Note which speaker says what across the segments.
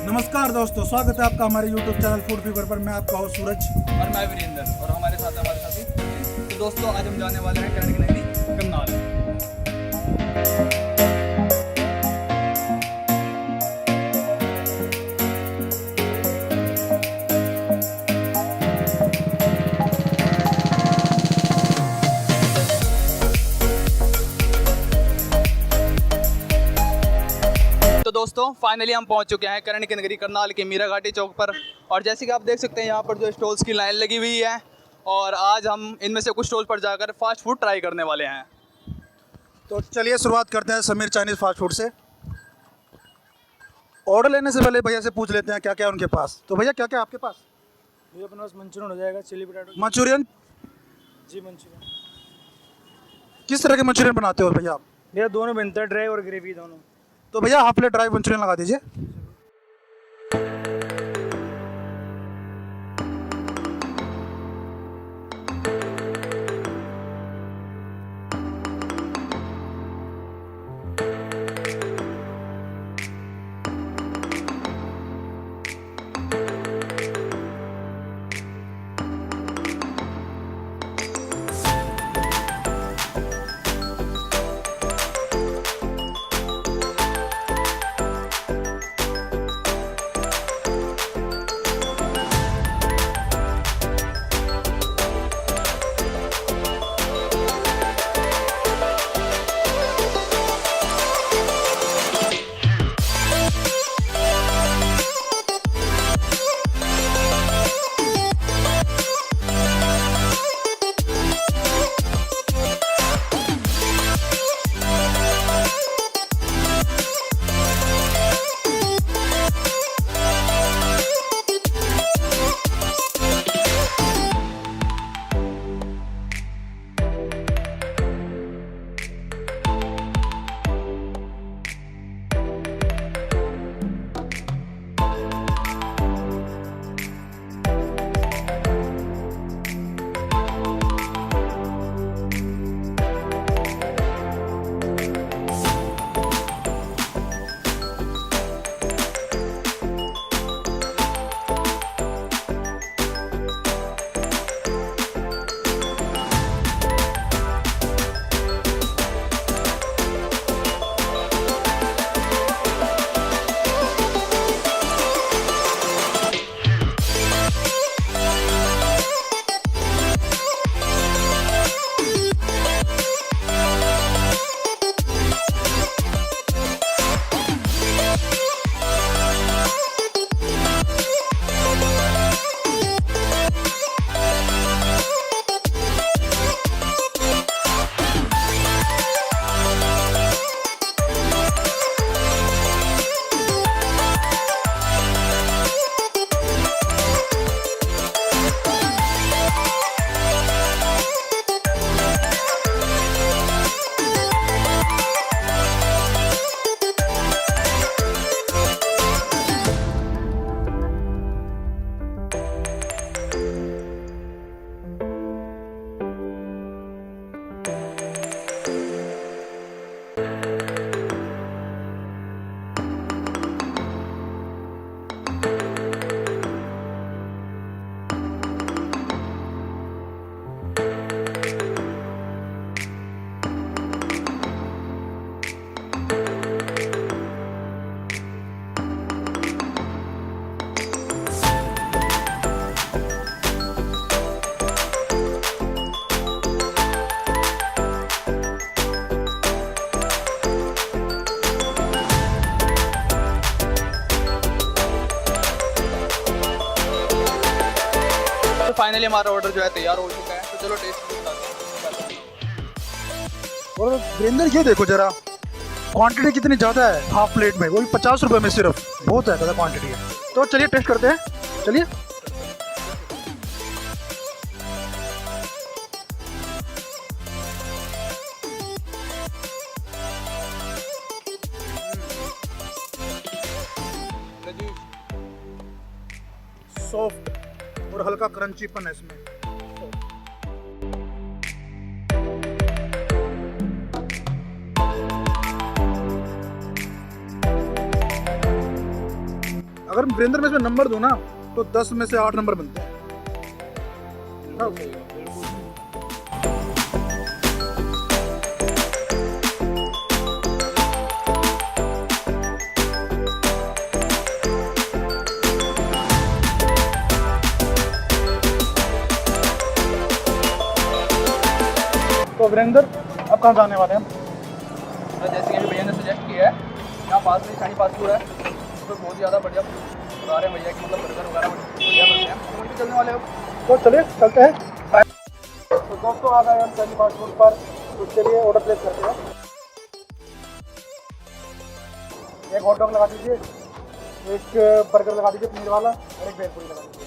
Speaker 1: नमस्कार दोस्तों, स्वागत है आपका हमारे YouTube चैनल फूड फीवर पर। मैं आपका हूँ सूरज
Speaker 2: और मैं वीरेंद्र, और हमारे साथ हमारे साथी। तो दोस्तों, आज हम जाने वाले हैं करनाल की नगरी करनाल। तो दोस्तों, फाइनली हम पहुंच चुके हैं करनाल की नगरी करनाल के मीरा घाटी चौक पर। और जैसे कि आप देख सकते हैं, यहाँ पर जो स्टॉल्स की लाइन लगी हुई है, और आज हम इनमें से कुछ स्टॉल पर जाकर फास्ट फूड ट्राई करने वाले हैं।
Speaker 1: तो चलिए शुरुआत करते हैं समीर चाइनीज़ फास्ट फूड से। ऑर्डर लेने से पहले भैया से पूछ लेते हैं क्या क्या है उनके पास। तो भैया क्या क्या आपके पास?
Speaker 3: भैया अपने पास मंचूरियन हो जाएगा, चिली पोटैटो।
Speaker 1: मंचूरियन?
Speaker 3: जी मंचूरियन।
Speaker 1: किस तरह के मंचूरियन बनाते हो भैया आप?
Speaker 3: भैया दोनों बनता है, ड्राई और ग्रेवी दोनों।
Speaker 1: तो भैया हाफ प्लेट ड्राई मंचूरियन लगा दीजिए।
Speaker 2: फाइनली हमारा ऑर्डर जो है तैयार हो चुका है। तो चलो टेस्ट करते हैं।
Speaker 1: और वीरेंद्र ये देखो जरा, क्वांटिटी कितनी ज़्यादा है। हाफ प्लेट में वो भी 50 रुपये में सिर्फ, बहुत है ज़्यादा क्वांटिटी है। तो चलिए टेस्ट करते हैं, चलिए। सॉफ्ट और हल्का क्रंचीपन है इसमें। अगर वीरेंद्र में इसमें नंबर दूं ना तो 10 में से 8 नंबर बनते हैं। तो वीरेंद्र अब कहाँ जाने वाले हैं?
Speaker 2: तो जैसे कि अभी भैया ने सजेस्ट किया है, यहाँ पास में शानी फास्ट फूड है, तो बहुत ही ज़्यादा बढ़िया बता रहे हैं भैया कि मतलब बर्गर वगैरह बढ़िया बनते हैं, तो वहीं पे चलने वाले हो।
Speaker 1: तो चलिए चलते हैं। तो दोस्तों आ गए हम शानी फास्ट फूड पर, तो चलिए ऑर्डर प्लेस करते हैं। एक हॉट डॉग लगा दीजिए, एक बर्गर लगा दीजिए पनीर वाला, और एक भेलपूरी लगा दीजिए।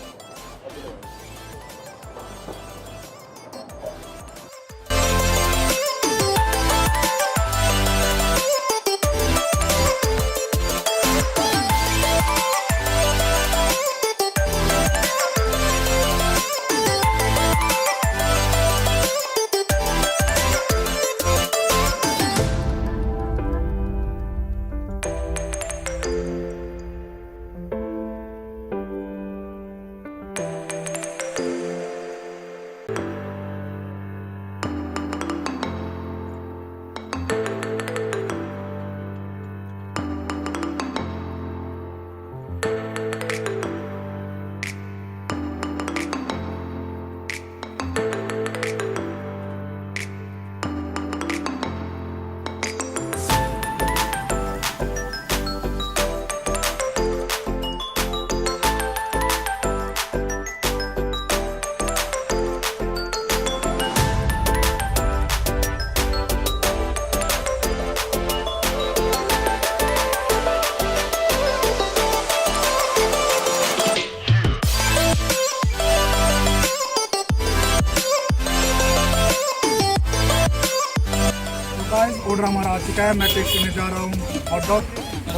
Speaker 1: ऑर्डर हमारा आ चुका है, मैं टेस्ट करने जा रहा हूँ हॉट डॉग।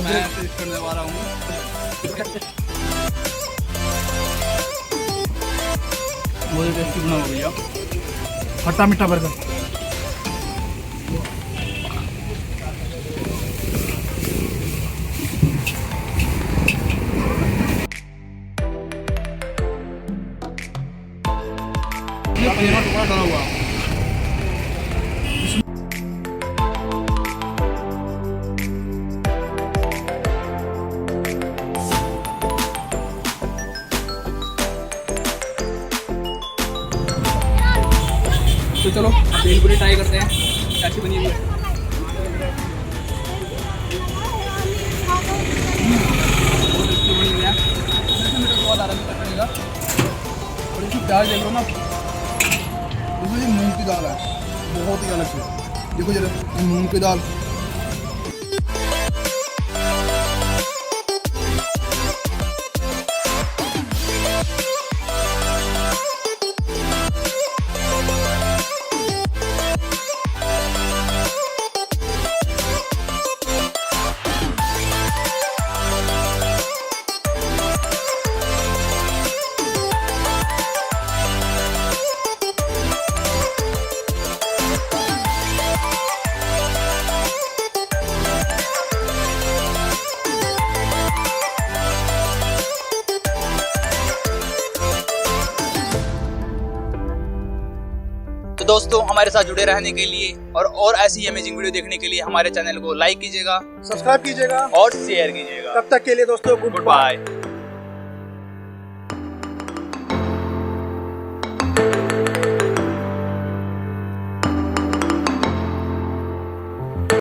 Speaker 2: मैं टेस्ट करने वाला हूँ बहुत ही टेस्टी बना हुआ भैया,
Speaker 1: खट्टा मीठा बर्गर।
Speaker 2: ये पनीर का टुकड़ा डाला हुआ। तो चलो भेलपूरी ट्राई करते हैं कैसी बनी हुई है। बहुत अच्छी बनी हुई है, मेरा स्वाद आ रहा है चटनी का। और इसकी दाल देख लो ना, देखो ये मूंग की दाल है, बहुत ही अलग से। देखो जरा ये मूंग की दाल, तो दोस्तों हमारे साथ जुड़े रहने के लिए और ऐसी अमेजिंग वीडियो देखने के लिए हमारे चैनल को लाइक कीजिएगा,
Speaker 1: सब्सक्राइब कीजिएगा
Speaker 2: और शेयर कीजिएगा।
Speaker 1: तब तक के लिए दोस्तों गुड
Speaker 2: गुड बाय।